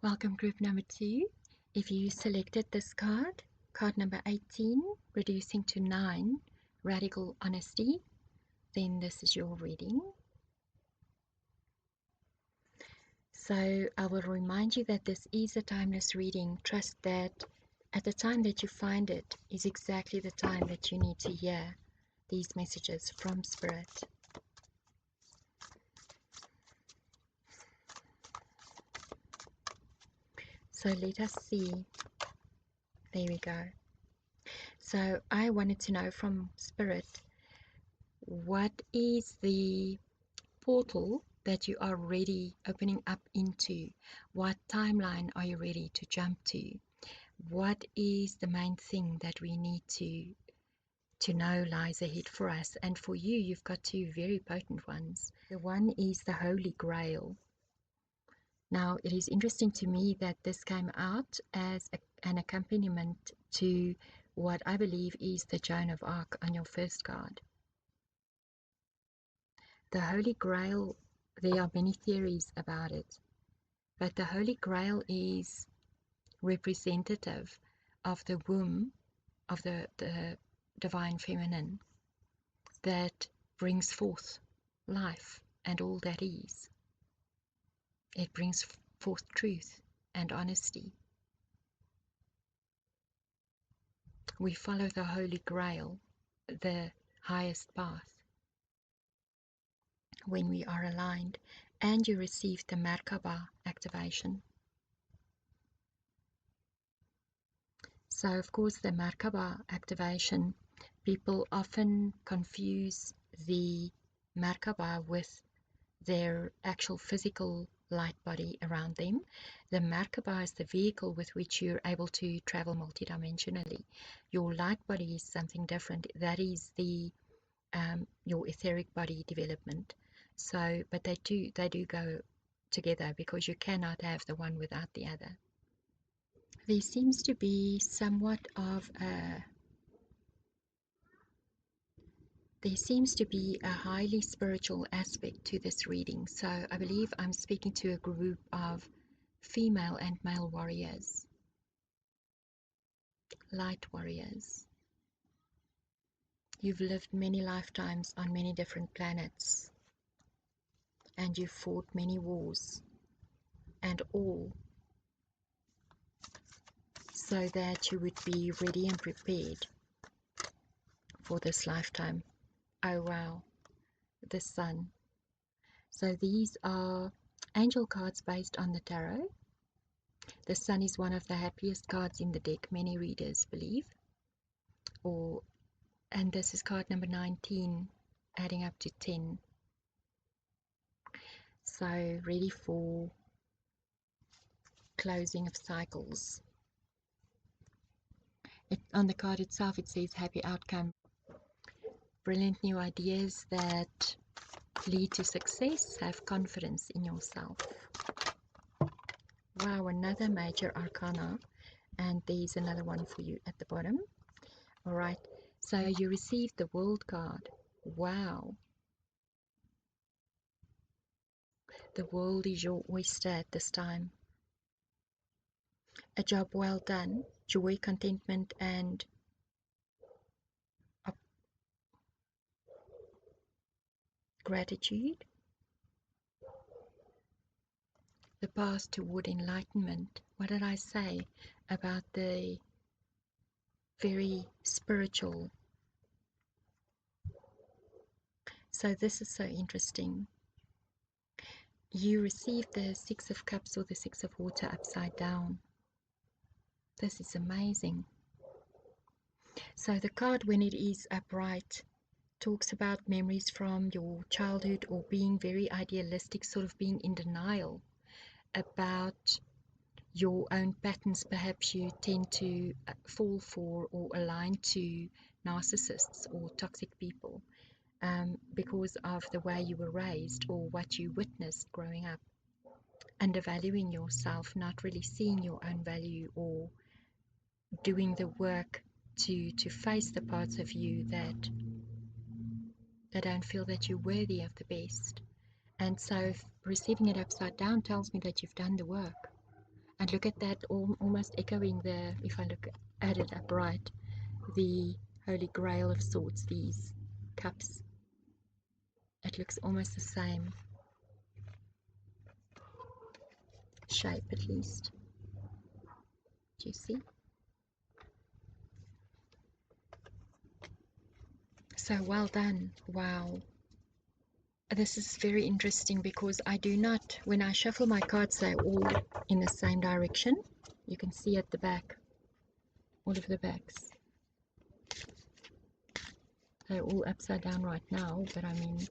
Welcome group number 2. If you selected this card, card number 18, reducing to 9, radical honesty, then this is your reading. So I will remind you that this is a timeless reading. Trust that at the time that you find it is exactly the time that you need to hear these messages from Spirit. So let us see. There we go. So I wanted to know from Spirit, what is the portal that you are ready opening up into? What timeline are you ready to jump to? What is the main thing that we need to know lies ahead for us? And for you, you've got two very potent ones. The one is the Holy Grail. Now, it is interesting to me that this came out as an accompaniment to what I believe is the Joan of Arc on your first card. The Holy Grail, there are many theories about it, but the Holy Grail is representative of the womb of the Divine Feminine that brings forth life and all that is. It brings forth truth and honesty. We follow the Holy Grail, the highest path, when we are aligned, and you receive the Merkaba activation. So, of course, the Merkaba activation, people often confuse the Merkaba with their actual physical light body around them. The Merkaba is the vehicle with which you're able to travel multidimensionally. Your light body is something different. That is the your etheric body development. So, but they do go together, because you cannot have the one without the other. There seems to be somewhat of a highly spiritual aspect to this reading. So I believe I'm speaking to a group of female and male warriors, light warriors. You've lived many lifetimes on many different planets, and you've fought many wars, and all so that you would be ready and prepared for this lifetime. Oh wow, the Sun. So these are angel cards based on the tarot. The Sun is one of the happiest cards in the deck, many readers believe. And this is card number 19, adding up to 10. So ready for closing of cycles. On the card itself, it says happy outcome. Brilliant new ideas that lead to success. Have confidence in yourself. Wow, another major arcana, and there's another one for you at the bottom. All right, so you received the World card. Wow, the world is your oyster at this time. A job well done, joy, contentment, and gratitude. The path toward enlightenment. What did I say about the very spiritual? So this is so interesting. You received the Six of Cups or the Six of Water upside down. This is amazing. So the card, when it is upright, talks about memories from your childhood, or being very idealistic, sort of being in denial about your own patterns. Perhaps you tend to fall for or align to narcissists or toxic people because of the way you were raised or what you witnessed growing up. Undervaluing yourself, not really seeing your own value, or doing the work to face the parts of you that don't feel that you're worthy of the best. And so receiving it upside down tells me that you've done the work. And look at that, almost echoing the, if I look at it upright, the Holy Grail of sorts, these cups. It looks almost the same shape, at least. Do you see? So well done. Wow. This is very interesting because I do not, when I shuffle my cards, they're all in the same direction. You can see at the back, all of the backs. They're all upside down right now, but I mean,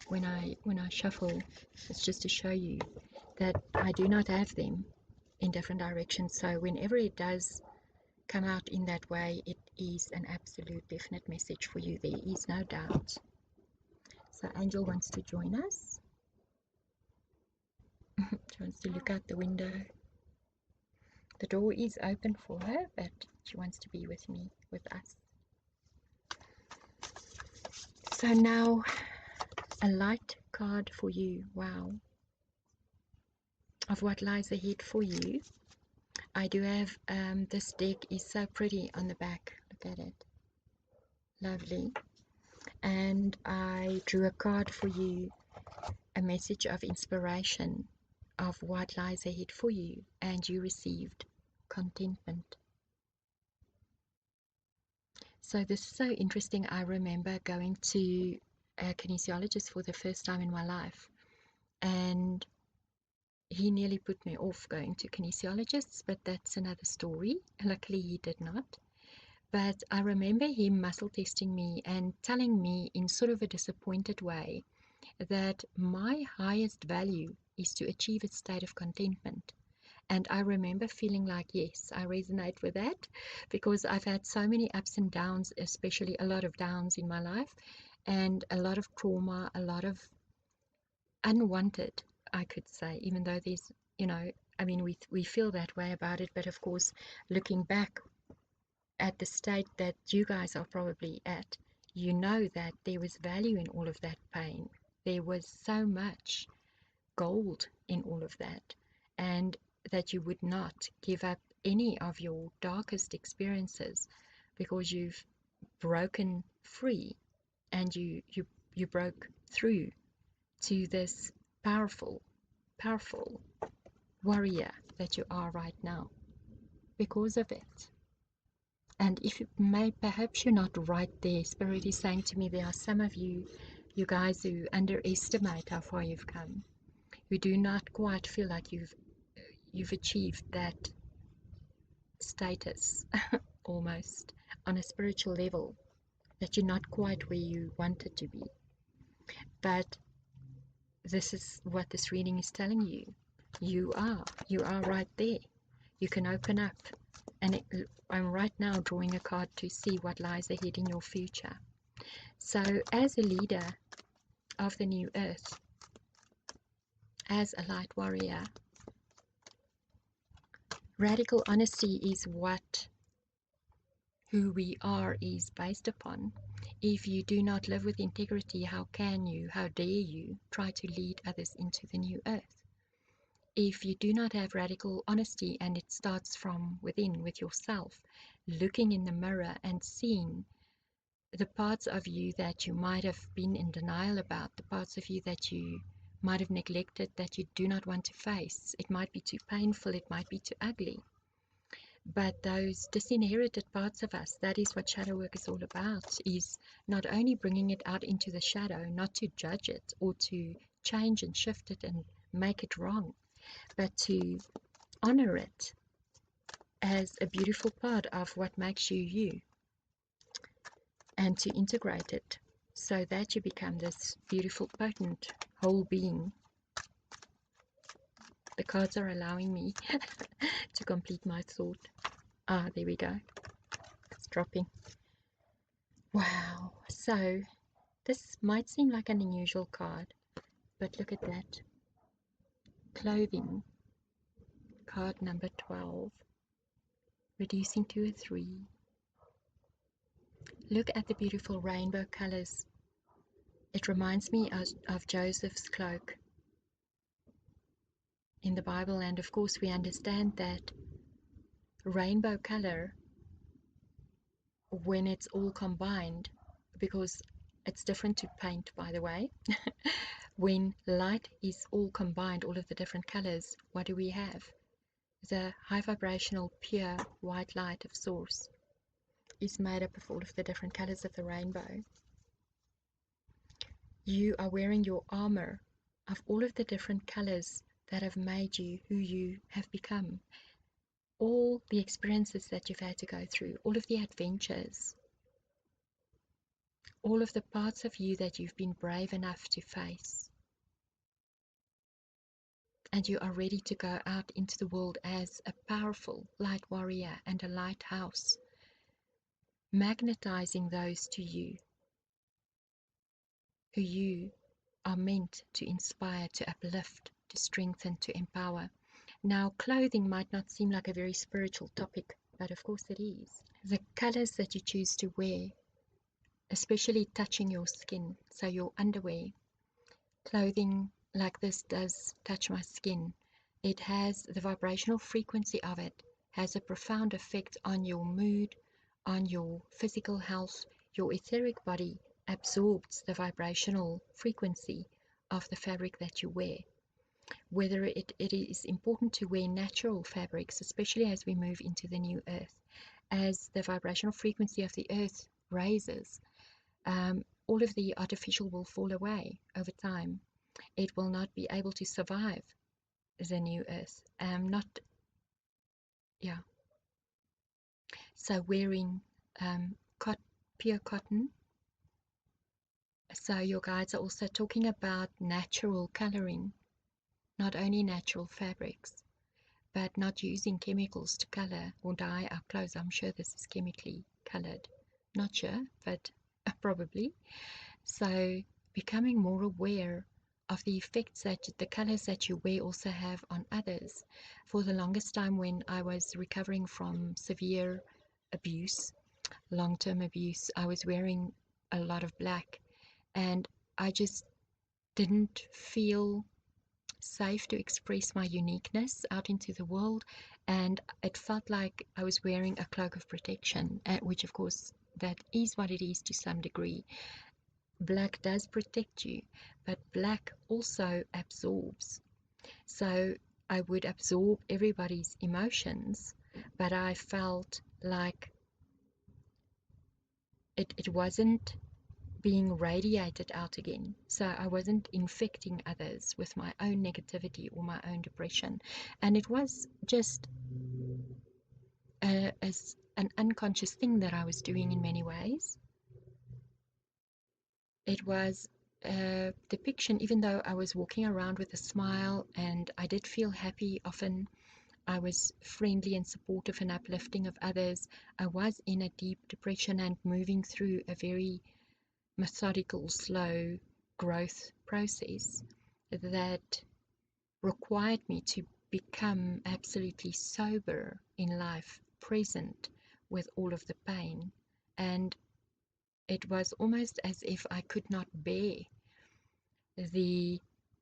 when I shuffle, it's just to show you that I do not have them in different directions. So whenever it does come out in that way, it is an absolute definite message for you. There is no doubt. So Angel wants to join us. She wants to look out the window. The door is open for her, but she wants to be with me, with us. So now, a light card for you. Wow. Of what lies ahead for you. I do have, this deck is so pretty on the back. Look at it. Lovely. And I drew a card for you, a message of inspiration of what lies ahead for you, and you received contentment. So this is so interesting. I remember going to a kinesiologist for the first time in my life, and he nearly put me off going to kinesiologists, but that's another story. Luckily he did not. But I remember him muscle testing me and telling me in sort of a disappointed way that my highest value is to achieve a state of contentment. And I remember feeling like, yes, I resonate with that, because I've had so many ups and downs, especially a lot of downs in my life, and a lot of trauma, a lot of unwanted, I could say, even though there's, you know, I mean, we feel that way about it, but of course, looking back at the state that you guys are probably at, you know that there was value in all of that pain. There was so much gold in all of that, and that you would not give up any of your darkest experiences because you've broken free and you broke through to this powerful warrior that you are right now because of it. And if you may, perhaps you're not right there. Spirit is saying to me, there are some of you guys who underestimate how far you've come, who do not quite feel like you've achieved that status almost on a spiritual level, that you're not quite where you wanted to be. But this is what this reading is telling you. You are right there. You can open up. And I'm right now drawing a card to see what lies ahead in your future. So as a leader of the new earth, as a light warrior, radical honesty is what who we are is based upon. If you do not live with integrity, how can you, how dare you try to lead others into the new earth? If you do not have radical honesty, and it starts from within with yourself, looking in the mirror and seeing the parts of you that you might have been in denial about, the parts of you that you might have neglected, that you do not want to face. It might be too painful, it might be too ugly. But those disinherited parts of us, that is what shadow work is all about, is not only bringing it out into the shadow, not to judge it or to change and shift it and make it wrong, but to honor it as a beautiful part of what makes you you, and to integrate it so that you become this beautiful, potent, whole being. The cards are allowing me to complete my thought. Ah, there we go. It's dropping. Wow. So this might seem like an unusual card, but look at that. Clothing. Card number 12. Reducing to a 3. Look at the beautiful rainbow colors. It reminds me of Joseph's cloak. in the Bible, and of course we understand that rainbow color, when it's all combined, because it's different to paint, by the way, when light is all combined, all of the different colors, what do we have? The high vibrational pure white light of source is made up of all of the different colors of the rainbow. You are wearing your armor of all of the different colors that have made you who you have become. All the experiences that you've had to go through, all of the adventures, all of the parts of you that you've been brave enough to face. And you are ready to go out into the world as a powerful light warrior and a lighthouse, magnetizing those to you who you are meant to inspire, to uplift, to strengthen, to empower. Now, clothing might not seem like a very spiritual topic, but of course it is. The colors that you choose to wear, especially touching your skin, so your underwear, clothing like this does touch my skin. It has the vibrational frequency of it, has a profound effect on your mood, on your physical health. Your etheric body absorbs the vibrational frequency of the fabric that you wear. Whether it is important to wear natural fabrics, especially as we move into the new earth, as the vibrational frequency of the earth raises, all of the artificial will fall away over time. It will not be able to survive the new earth. So wearing pure cotton. So your guides are also talking about natural coloring, not only natural fabrics, but not using chemicals to color or dye our clothes. I'm sure this is chemically colored. Not sure, but probably. So becoming more aware of the effects that the colors that you wear also have on others. For the longest time, when I was recovering from severe abuse, long-term abuse, I was wearing a lot of black, and I just didn't feel safe to express my uniqueness out into the world, and it felt like I was wearing a cloak of protection, which of course that is what it is to some degree. Black does protect you, but black also absorbs. So I would absorb everybody's emotions, but I felt like it wasn't being radiated out again. So I wasn't infecting others with my own negativity or my own depression. And it was just as an unconscious thing that I was doing in many ways. It was a depiction, even though I was walking around with a smile and I did feel happy often. I was friendly and supportive and uplifting of others. I was in a deep depression and moving through a very methodical, slow growth process that required me to become absolutely sober in life, present with all of the pain. And it was almost as if I could not bear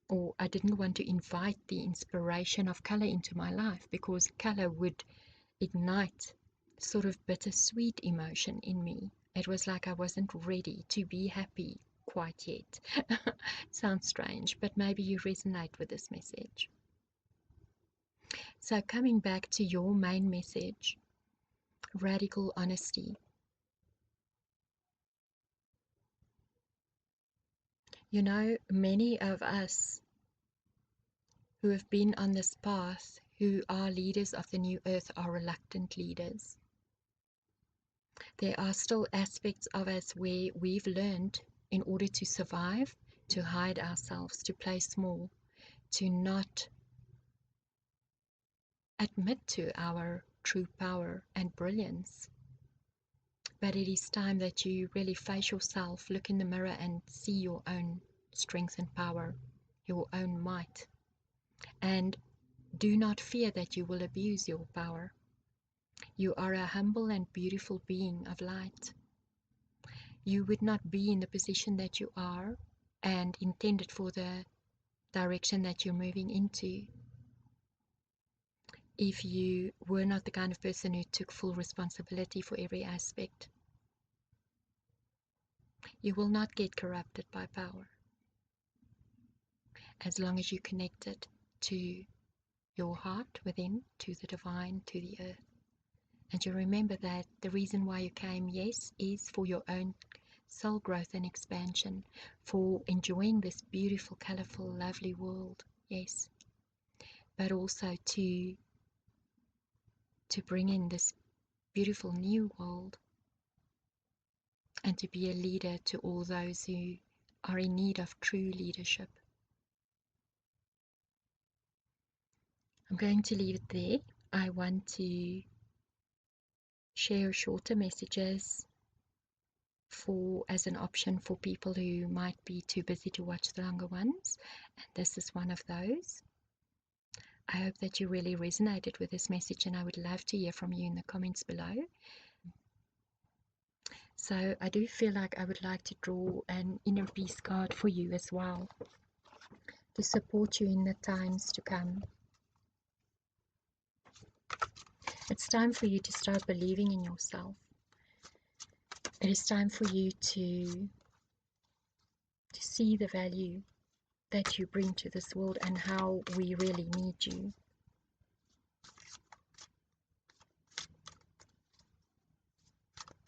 or I didn't want to invite the inspiration of color into my life, because color would ignite sort of bittersweet emotion in me. It was like I wasn't ready to be happy quite yet. Sounds strange, but maybe you resonate with this message. So coming back to your main message, radical honesty. You know, many of us who have been on this path, who are leaders of the new earth, are reluctant leaders. There are still aspects of us where we've learned, in order to survive, to hide ourselves, to play small, to not admit to our true power and brilliance. But it is time that you really face yourself, look in the mirror and see your own strength and power, your own might. And do not fear that you will abuse your power. You are a humble and beautiful being of light. You would not be in the position that you are and intended for the direction that you're moving into if you were not the kind of person who took full responsibility for every aspect. You will not get corrupted by power as long as you connect it to your heart within, to the divine, to the earth. And you remember that the reason why you came, yes, is for your own soul growth and expansion, for enjoying this beautiful, colorful, lovely world, yes, but also to bring in this beautiful new world and to be a leader to all those who are in need of true leadership. I'm going to leave it there. I want to share shorter messages as an option for people who might be too busy to watch the longer ones, and this is one of those. I hope that you really resonated with this message, and I would love to hear from you in the comments below. So I do feel like I would like to draw an inner peace card for you as well, to support you in the times to come. It's time for you to start believing in yourself. It is time for you to see the value that you bring to this world and how we really need you.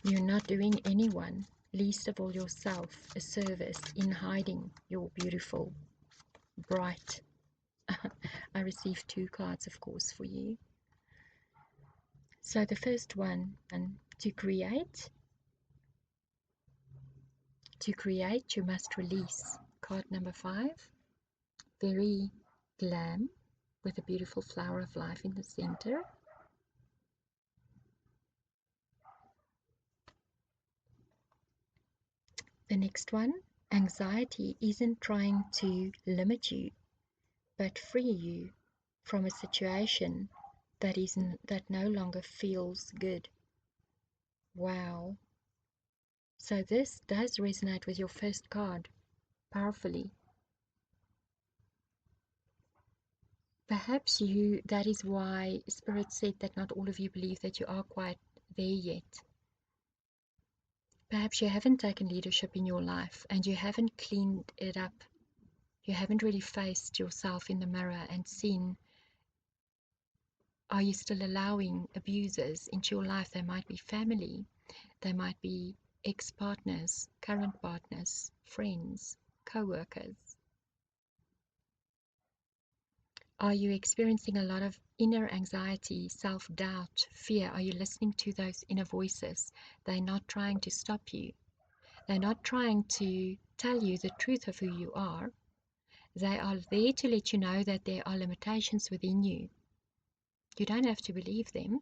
You're not doing anyone, least of all yourself, a service in hiding your beautiful, bright. I received 2 cards, of course, for you. So the first one, and to create you must release. Card number 5, very glam, with a beautiful flower of life in the center. The next one, anxiety isn't trying to limit you, but free you from a situation that no longer feels good. Wow. So this does resonate with your first card powerfully. Perhaps that is why Spirit said that not all of you believe that you are quite there yet. Perhaps you haven't taken leadership in your life and you haven't cleaned it up. You haven't really faced yourself in the mirror and seen, are you still allowing abusers into your life? They might be family, they might be ex-partners, current partners, friends, co-workers. Are you experiencing a lot of inner anxiety, self-doubt, fear? Are you listening to those inner voices? They're not trying to stop you. They're not trying to tell you the truth of who you are. They are there to let you know that there are limitations within you. You don't have to believe them.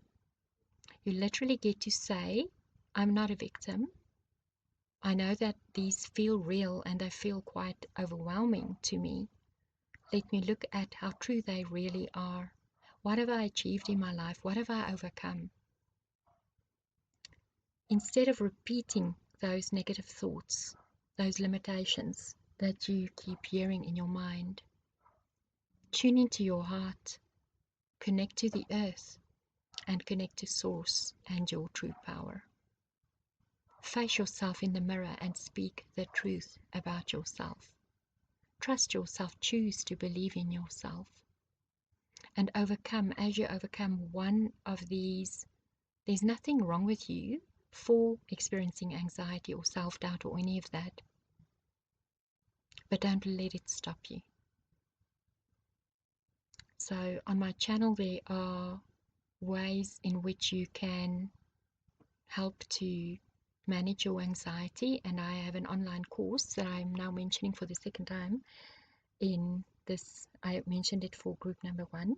You literally get to say, I'm not a victim. I know that these feel real and they feel quite overwhelming to me. Let me look at how true they really are. What have I achieved in my life? What have I overcome? Instead of repeating those negative thoughts, those limitations that you keep hearing in your mind, tune into your heart, connect to the earth, and connect to Source and your true power. Face yourself in the mirror and speak the truth about yourself. Trust yourself, choose to believe in yourself. And overcome, as you overcome one of these, there's nothing wrong with you for experiencing anxiety or self-doubt or any of that. But don't let it stop you. So on my channel there are ways in which you can help to manage your anxiety, and I have an online course that I'm now mentioning for the second time in this. I mentioned it for group number 1,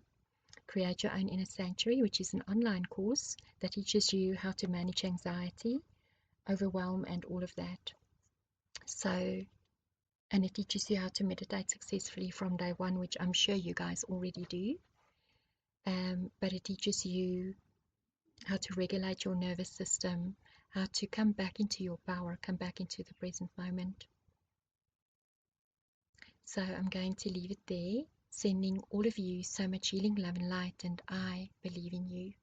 Create Your Own Inner Sanctuary, which is an online course that teaches you how to manage anxiety, overwhelm, and all of that. So, and it teaches you how to meditate successfully from day 1, which I'm sure you guys already do. But it teaches you how to regulate your nervous system, how to come back into your power, come back into the present moment. So I'm going to leave it there. Sending all of you so much healing, love and light, and I believe in you.